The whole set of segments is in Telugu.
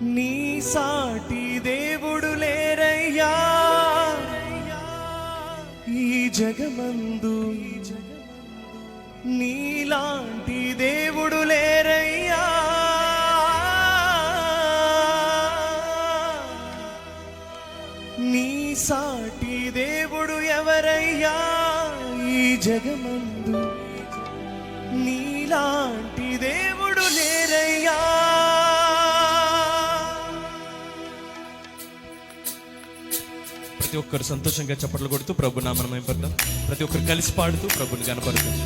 నీ సాటి దేవుడు లేరయ్యా ఈ జగమందు, నీలాంటి దేవుడు లేరయ్యా. నీ సాటి దేవుడు ఎవరయ్యా ఈ జగమందు, నీలాంటి దేవుడు లేరయ్యా. ప్రతి ఒక్కరు సంతోషంగా చప్పట్లు కొడుతూ ప్రభు నామమున మహిమపడదాం. ప్రతి ఒక్కరు కలిసి పాడుతూ ప్రభుని కనపడతాం.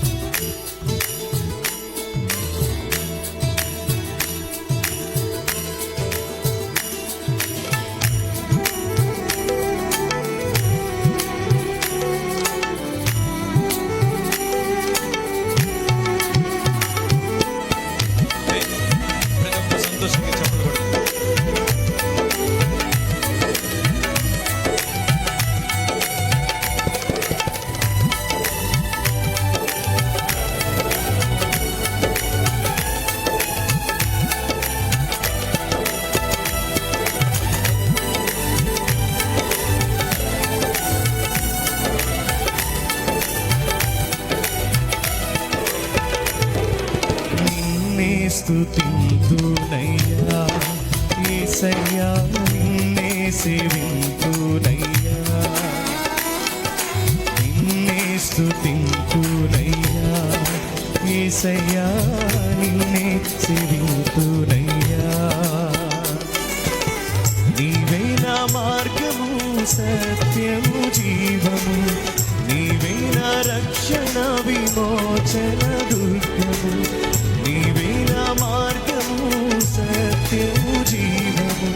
సంతోషంగా చప్పట్లు కొడతాం. స్తుతింతునయ్యా యేసయ్యా, నిన్నే సేవింతునయ్యా, నిన్నే స్తుతింతునయ్యా యేసయ్యా, నిన్నే సేవింతునయ్యా. నీవే నా మార్గము సత్యము జీవము, నీవే నా రక్షణ విమోచన దుర్గము, నీవే నా మార్గము సత్యము జీవము,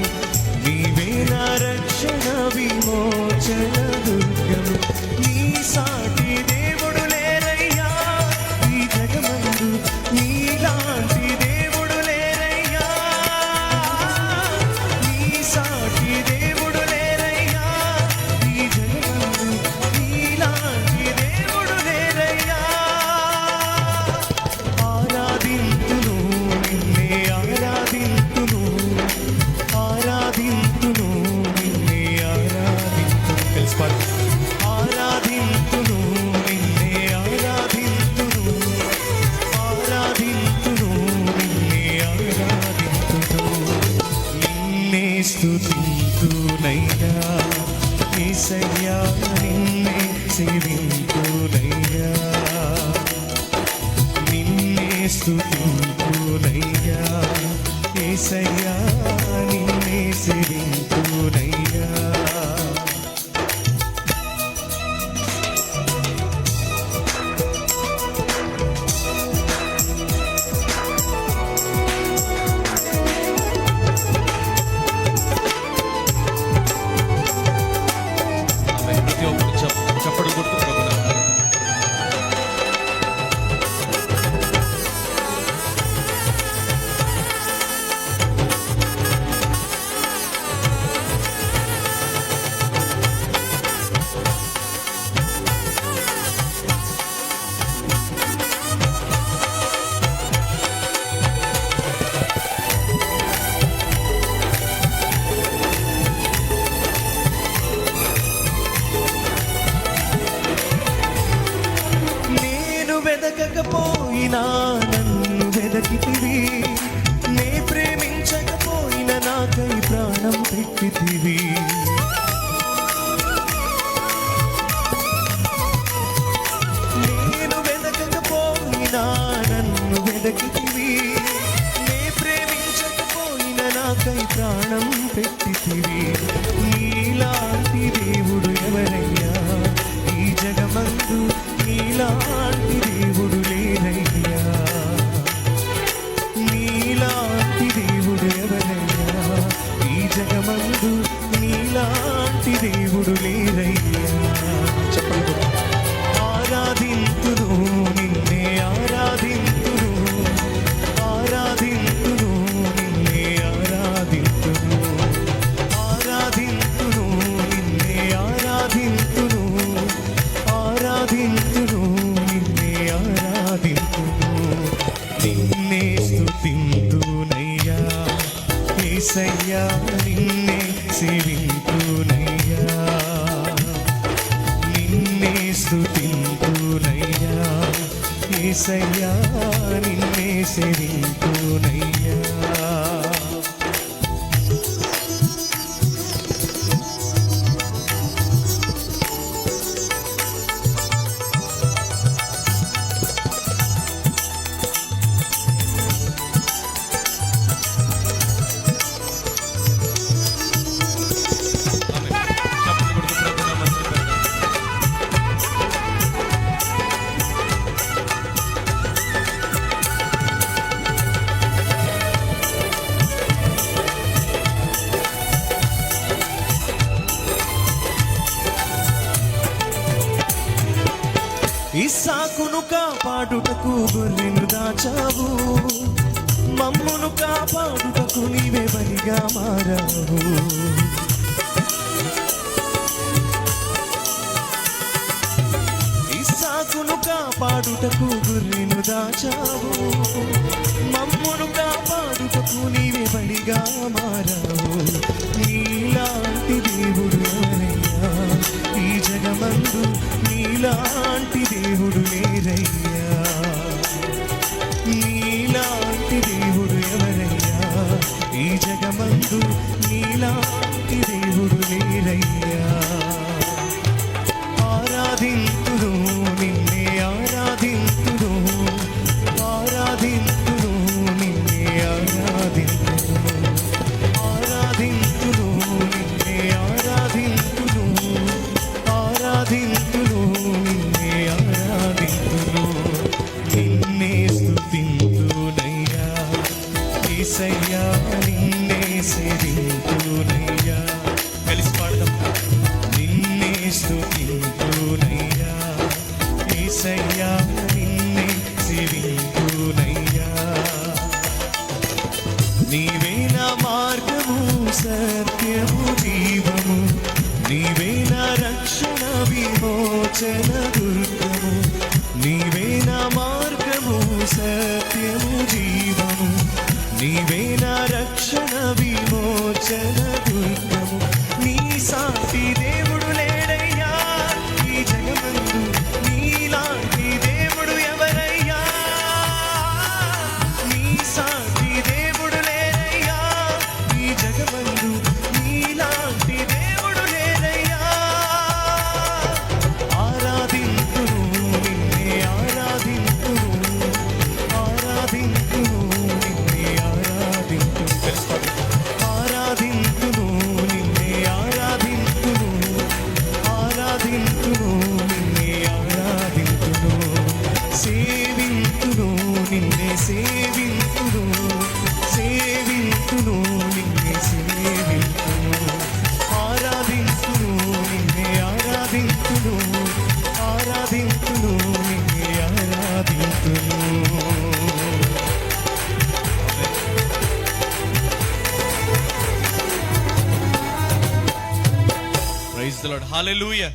నీవే నా రక్షణ విమోచన దుర్గము. నీ సాటి దేవుడు లేరయ్యా ఈ జగమందు, నీలాంటి దేవుడు లేరయ్యా. నీ సాటి దేవుడు లేరయ్యా ఈ జగమందు, నీలాంటి దేవుడు లేరయ్యా. ఆరాధింతును నిన్నే ఆరాధింతును, ఆరాధింతును నిన్నే ఆరాధింతును. కలిసి పాడు. ఆరాధింతును నిన్నే ఆరాధింతును, ఆరాధింతును నిన్నే ఆరాధింతును. నిన్నే స్తుతింతునయ్యా యేసయ్యా, నిన్నే సేవింతునయ్యా, నిన్నే స్తుతింతునయ్యా యేసయ్యా, నిన్నే సేవింతునయ్యా. ప్రతి ఒక్కరు చప్పట్లు కొడుతూ ప్రభు నామమున వెదకకపోయినా నన్ను వెదకితివి, నే ప్రేమించకపోయినా నాకై ప్రాణం పెట్టితివి. నేను వెదకకపోయినా నన్ను వెదకితివి, నే ప్రేమించకపోయినా నాకై ప్రాణం పెట్టితివి. నీలాంటి దేవుడు ఎవరయ్యా ఈ జగమందు, నీలాంటి దేవుడు లేరయ్యా. నీలాంటి దేవుడు ఎవరయ్యా ఈ జగమందు, నీలాంటి దేవుడు లేరయ్యా. చెప్పండి. ఆరాధింతును నిన్నే ఆరాధింతును, ఆరాధింతును నిన్నే ఆరాధింతును, ఆరాధింతును నిన్నే ఆరాధింతును, ఆరాధింతును నిన్నే ఆరాధింతును. నిన్నే స్తుతింతునయ్యా యేసయ్యా నిన్నే సేవింతునయ్యా, నిన్నే స్తుతింతునయ్యా, యేసయ్యా నిన్నే సేవింతునయ్యా. చప్పట్లు కొడుతూ ప్రభు నామాన్ని పెడదాం. ఇస్సాకును కాపాడుటకు గొర్రెను దాచావు, మమ్మును కాపాడుటకు నీవే బలిగా మారావు. ఇస్సాకును కాపాడుటకు గొర్రెను దాచావు, మమ్మును కాపాడుటకు నీవే బలిగా మారావు. నీలాంటి దేవుడు ఎవరయ్యా ఈ జగమందు, నీలాంటి దేవుడు లేరయ్యా, నీలాంటి దేవుడు ఎవరయ్యా ఈ జగమందు, నీలాంటి దేవుడు లేరయ్యా. ఆరాధింతును నిన్నే ఆరాధింతును, ఆరాధింతును నిన్నే ఆరాధింతును, ఆరాధింతును నిన్నే ఆరాధింతును, ఆరాధింతును నిన్నే ఆరాధింతును, నిన్నే స్తుతింతునయ్యా, యేసయ్యా నిన్నే సేవింతునయ్యా. కలిసి పాడదాం. నిన్నే స్తుతింతునయ్యా, యేసయ్యా నిన్నే సేవింతునయ్యా. నీవే నా మార్గము సత్యము జీవము, నీవే నా రక్షణ విమోచన దుర్గము, నీవే నా మార్గము సత్యము జీవము, నీవే నా రక్షణ విమోచన దుర్గము. నీ సాటి దేవుడు లేడయ్యా ఈ జగమందు, నీలాంటి దేవుడు ఎవరయ్యా, నీ సాటి దేవుడు లేరయ్యా ఈ జగమందు, నీలాంటి దేవుడు లేరయ్యా. ఆరాధింతును నిన్నే ఆరాధింతును, ఆరాధింతును నిన్నే ఆరాధింతును. ఆరాధింతును నిన్నే ఆరాధింతును, ఆరాధింతును నిన్నే ఆరాధింతును, సేవింతును నిన్నే సేవింతును, సేవింతును నిన్నే సేవింతును, ఆరాధింతును నిన్నే ఆరాధింతును, ఆరాధింతును నిన్నే ఆరాధింతును. Praise the lord. హల్లెలూయా.